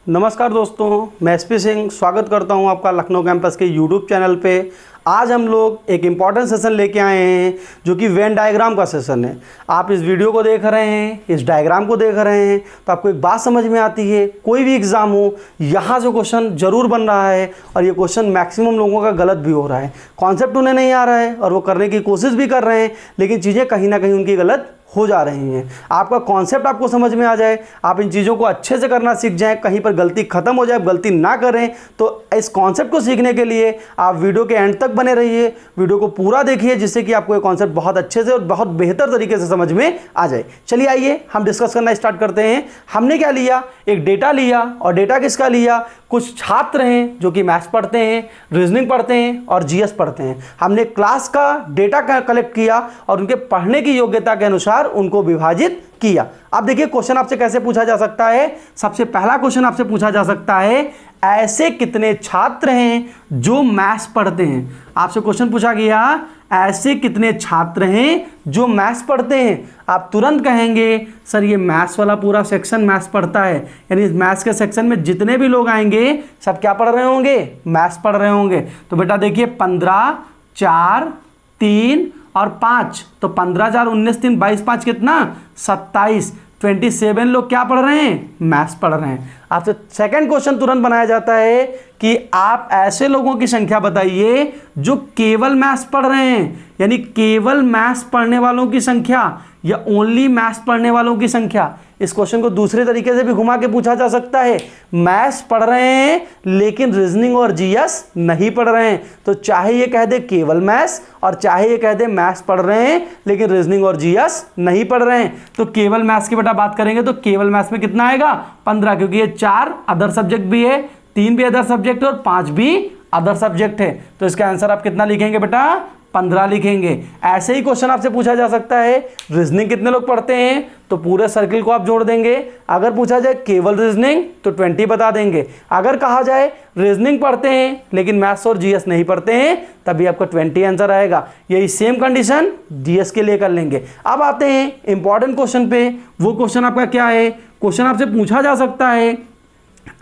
नमस्कार दोस्तों, मैं एसपी सिंह स्वागत करता हूं आपका लखनऊ कैंपस के यूट्यूब चैनल पे। आज हम लोग एक इम्पॉर्टेंट सेशन लेके आए हैं जो कि वेन डायग्राम का सेशन है। आप इस वीडियो को देख रहे हैं, इस डायग्राम को देख रहे हैं तो आपको एक बात समझ में आती है, कोई भी एग्ज़ाम हो यहाँ जो क्वेश्चन ज़रूर बन रहा है और ये क्वेश्चन मैक्सिमम लोगों का गलत भी हो रहा है। कॉन्सेप्ट उन्हें नहीं आ रहा है और वो करने की कोशिश भी कर रहे हैं, लेकिन चीज़ें कहीं ना कहीं उनकी गलत हो जा रही हैं। आपका कॉन्सेप्ट आपको समझ में आ जाए, आप इन चीज़ों को अच्छे से करना सीख जाएं, कहीं पर गलती खत्म हो जाए, गलती ना करें। तो इस कॉन्सेप्ट को सीखने के लिए आप वीडियो के एंड तक बने रहिए, वीडियो को पूरा देखिए, जिससे कि आपको ये कॉन्सेप्ट बहुत अच्छे से और बहुत बेहतर तरीके से समझ में आ जाए। चलिए आइए हम डिस्कस करना स्टार्ट करते हैं। हमने क्या लिया, एक डेटा लिया, और डेटा किसका लिया, कुछ छात्र हैं जो कि मैथ्स पढ़ते हैं, रीजनिंग पढ़ते हैं और जीएस पढ़ते हैं। हमने क्लास का डेटा कलेक्ट किया और उनके पढ़ने की योग्यता के अनुसार उनको विभाजित किया। अब देखिए क्वेश्चन आपसे कैसे पूछा जा सकता है। सबसे पहला क्वेश्चन आपसे पूछा जा सकता है, ऐसे कितने छात्र हैं जो मैथ्स पढ़ते हैं। आपसे क्वेश्चन पूछा गया, ऐसे कितने छात्र हैं जो मैथ्स पढ़ते हैं। आप तुरंत कहेंगे सर ये मैथ्स वाला पूरा सेक्शन मैथ्स पढ़ता है, यानी इस मैथ्स के सेक्शन में जितने भी लोग आएंगे सब क्या पढ़ रहे होंगे, मैथ्स पढ़ रहे होंगे। तो बेटा देखिए 15, 4, 3 और 5, तो 15, 4, 19, 3, 22, 5 कितना, 27, 27 लोग क्या पढ़ रहे हैं, मैथ्स पढ़ रहे हैं। आपसे सेकंड क्वेश्चन तुरंत बनाया जाता है कि आप ऐसे लोगों की संख्या बताइए जो केवल मैथ्स पढ़ रहे हैं, यानी केवल मैथ्स पढ़ने वालों की संख्या या ओनली मैथ्स पढ़ने वालों की संख्या। इस क्वेश्चन को दूसरे तरीके से भी घुमा के पूछा जा सकता है, मैथ्स पढ़ रहे हैं लेकिन रीजनिंग और जीएस नहीं पढ़ रहे हैं। तो चाहे ये कह दे केवल मैथ्स और चाहे ये कह दे मैथ्स पढ़ रहे हैं लेकिन रीजनिंग और जीएस नहीं पढ़ रहे हैं। तो केवल मैथ्स की बेटा बात करेंगे तो केवल मैथ्स में कितना आएगा, 15, क्योंकि ये 4 अदर सब्जेक्ट भी है, 3 भी अदर सब्जेक्ट है और 5 भी अदर सब्जेक्ट है। तो इसका आंसर आप कितना लिखेंगे बेटा, 15 लिखेंगे। ऐसे ही क्वेश्चन आपसे पूछा जा सकता है, रीजनिंग कितने लोग पढ़ते हैं, तो पूरे सर्किल को आप जोड़ देंगे। अगर पूछा जाए केवल रीजनिंग तो 20 बता देंगे। अगर कहा जाए रीजनिंग पढ़ते हैं लेकिन मैथ्स और जीएस नहीं पढ़ते हैं, तभी आपका 20 आंसर आएगा। यही सेम कंडीशन जीएस के लिए कर लेंगे। अब आते हैं इंपॉर्टेंट क्वेश्चन पे। वो क्वेश्चन आपका क्या है, क्वेश्चन आपसे पूछा जा सकता है,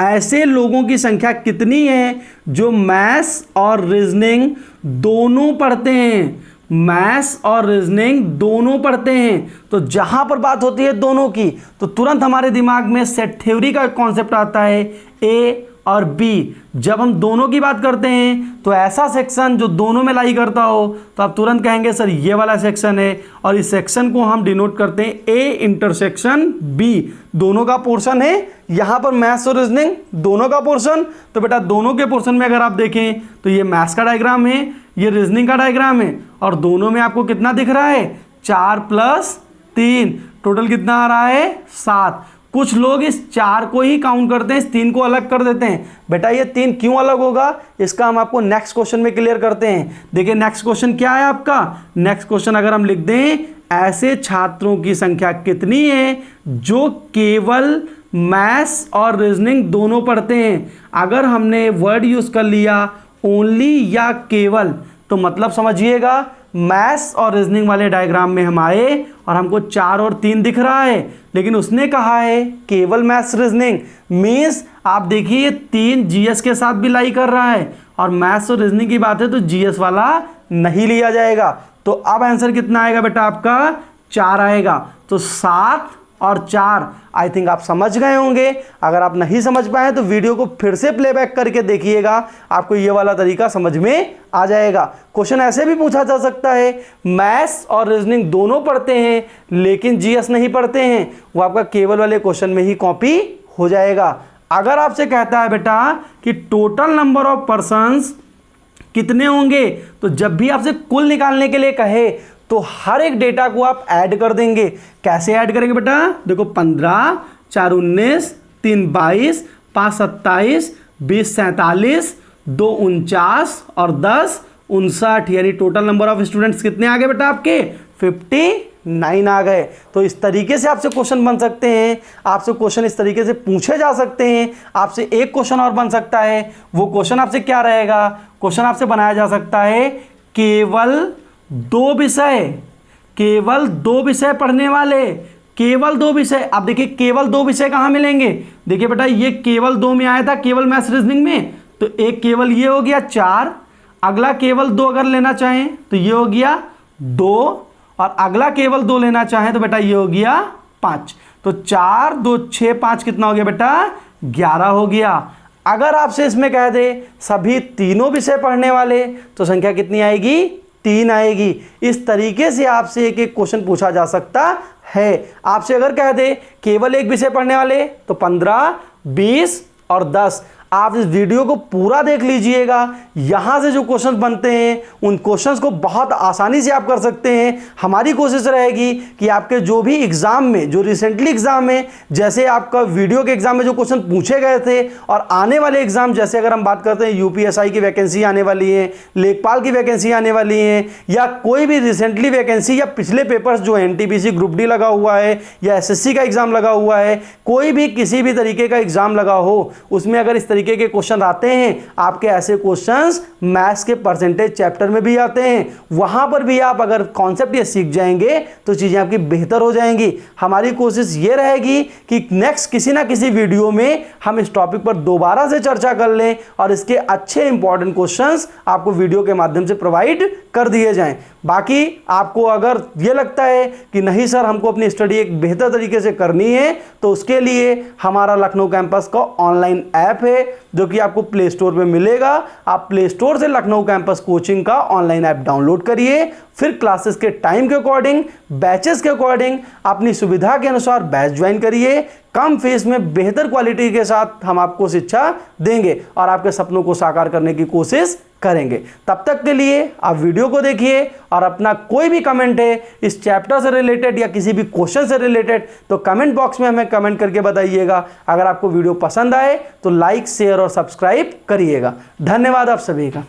ऐसे लोगों की संख्या कितनी है जो मैथ्स और रीजनिंग दोनों पढ़ते हैं। मैथ्स और रीजनिंग दोनों पढ़ते हैं, तो जहां पर बात होती है दोनों की, तो तुरंत हमारे दिमाग में सेट थ्योरी का कॉन्सेप्ट आता है, ए और बी। जब हम दोनों की बात करते हैं तो ऐसा सेक्शन जो दोनों में लाई करता हो तो आप तुरंत कहेंगे सर ये वाला सेक्शन है, और इस सेक्शन को हम डिनोट करते हैं ए इंटरसेक्शन बी। दोनों का पोर्शन है, यहाँ पर मैथ्स और रीजनिंग दोनों का पोर्शन। तो बेटा दोनों के पोर्शन में अगर आप देखें तो ये मैथ्स का डायग्राम है, ये रीजनिंग का डायग्राम है, और दोनों में आपको कितना दिख रहा है, 4 + 3, टोटल कितना आ रहा है, 7। कुछ लोग इस 4 को ही काउंट करते हैं, इस 3 को अलग कर देते हैं। बेटा ये 3 क्यों अलग होगा, इसका हम आपको नेक्स्ट क्वेश्चन में क्लियर करते हैं। देखिए नेक्स्ट क्वेश्चन क्या है आपका, नेक्स्ट क्वेश्चन अगर हम लिख दें, ऐसे छात्रों की संख्या कितनी है जो केवल मैथ्स और रीजनिंग दोनों पढ़ते हैं। अगर हमने वर्ड यूज कर लिया ओनली या केवल, तो मतलब समझिएगा मैथ्स और रीजनिंग वाले डायग्राम में हम आए और हमको 4 और 3 दिख रहा है, लेकिन उसने कहा है केवल मैथ्स रीजनिंग। मीन्स आप देखिए ये 3 जीएस के साथ भी लाई कर रहा है, और मैथ्स और रीजनिंग की बात है तो जीएस वाला नहीं लिया जाएगा। तो अब आंसर कितना आएगा बेटा आपका, 4 आएगा। तो 7 और 4 आई थिंक आप समझ गए होंगे। अगर आप नहीं समझ पाए तो वीडियो को फिर से प्लेबैक करके देखिएगा, आपको ये वाला तरीका समझ में आ जाएगा। क्वेश्चन ऐसे भी पूछा जा सकता है, मैथ्स और रीजनिंग दोनों पढ़ते हैं लेकिन जीएस नहीं पढ़ते हैं, वो आपका केवल वाले क्वेश्चन में ही कॉपी हो जाएगा। अगर आपसे कहता है बेटा कि टोटल नंबर ऑफ पर्सन्स कितने होंगे, तो जब भी आपसे कुल निकालने के लिए कहे तो हर एक डेटा को आप ऐड कर देंगे। कैसे ऐड करेंगे बेटा, देखो 15, 4 19, 3 22, 5 27, 20 47, 2 49 और 10 59, यानी टोटल नंबर ऑफ स्टूडेंट्स कितने आ गए बेटा आपके, 59 आ गए। तो इस तरीके से आपसे क्वेश्चन बन सकते हैं, आपसे क्वेश्चन इस तरीके से पूछे जा सकते हैं। आपसे एक क्वेश्चन और बन सकता है, वो क्वेश्चन आपसे क्या रहेगा, क्वेश्चन आपसे बनाया जा सकता है, केवल 2 विषय पढ़ने वाले केवल 2 विषय। अब देखिए केवल 2 विषय कहाँ मिलेंगे, देखिए बेटा ये केवल 2 में आया था केवल मैथ्स रीजनिंग में, तो एक केवल ये हो गया 4, अगला केवल 2 अगर लेना चाहें तो ये हो गया 2, और अगला केवल 2 लेना चाहें तो बेटा ये हो गया 5। तो 4 2 6 5 कितना हो गया बेटा 11 हो गया। अगर आपसे इसमें कह दे सभी तीनों विषय पढ़ने वाले तो संख्या कितनी आएगी, 3 आएगी। इस तरीके से आपसे एक एक क्वेश्चन पूछा जा सकता है। आपसे अगर कह दे केवल एक विषय पढ़ने वाले तो 15 20 और 10। आप इस वीडियो को पूरा देख लीजिएगा, यहाँ से जो क्वेश्चंस बनते हैं उन क्वेश्चंस को बहुत आसानी से आप कर सकते हैं। हमारी कोशिश रहेगी कि आपके जो भी एग्ज़ाम में, जो रिसेंटली एग्ज़ाम में, जैसे आपका वीडियो के एग्ज़ाम में जो क्वेश्चन पूछे गए थे और आने वाले एग्ज़ाम, जैसे अगर हम बात करते हैं यूपीएसआई की वैकेंसी आने वाली है, लेखपाल की वैकेंसी आने वाली है, या कोई भी रिसेंटली वैकेंसी या पिछले पेपर्स जो एनटीपीसी ग्रुप डी लगा हुआ है या एसएससी का एग्ज़ाम लगा हुआ है, कोई भी किसी भी तरीके का एग्ज़ाम लगा हो, उसमें अगर इस तरीके के क्वेश्चन आते हैं, आपके ऐसे क्वेश्चंस मैथ्स के परसेंटेज चैप्टर में भी आते हैं, वहां पर भी आप अगर कॉन्सेप्ट ये सीख जाएंगे तो चीजें आपकी बेहतर हो जाएंगी। हमारी कोशिश ये रहेगी कि नेक्स्ट किसी ना किसी वीडियो में हम इस टॉपिक पर दोबारा से चर्चा कर लें और इसके अच्छे इंपॉर्टेंट क्वेश्चंस आपको वीडियो के माध्यम से प्रोवाइड कर दिए जाएं। बाकी आपको अगर ये लगता है कि नहीं सर हमको अपनी स्टडी एक बेहतर तरीके से करनी है, तो उसके लिए हमारा लखनऊ कैंपस का ऑनलाइन ऐप है जो कि आपको प्ले स्टोर पे मिलेगा। आप प्ले स्टोर से लखनऊ कैंपस कोचिंग का ऑनलाइन ऐप डाउनलोड करिए, फिर क्लासेस के टाइम के अकॉर्डिंग, बैचेस के अकॉर्डिंग अपनी सुविधा के अनुसार बैच ज्वाइन करिए। कम फीस में बेहतर क्वालिटी के साथ हम आपको शिक्षा देंगे और आपके सपनों को साकार करने की कोशिश करेंगे। तब तक के लिए आप वीडियो को देखिए और अपना कोई भी कमेंट है इस चैप्टर से रिलेटेड या किसी भी क्वेश्चन से रिलेटेड तो कमेंट बॉक्स में हमें कमेंट करके बताइएगा। अगर आपको वीडियो पसंद आए तो लाइक शेयर और सब्सक्राइब करिएगा। धन्यवाद आप सभी का।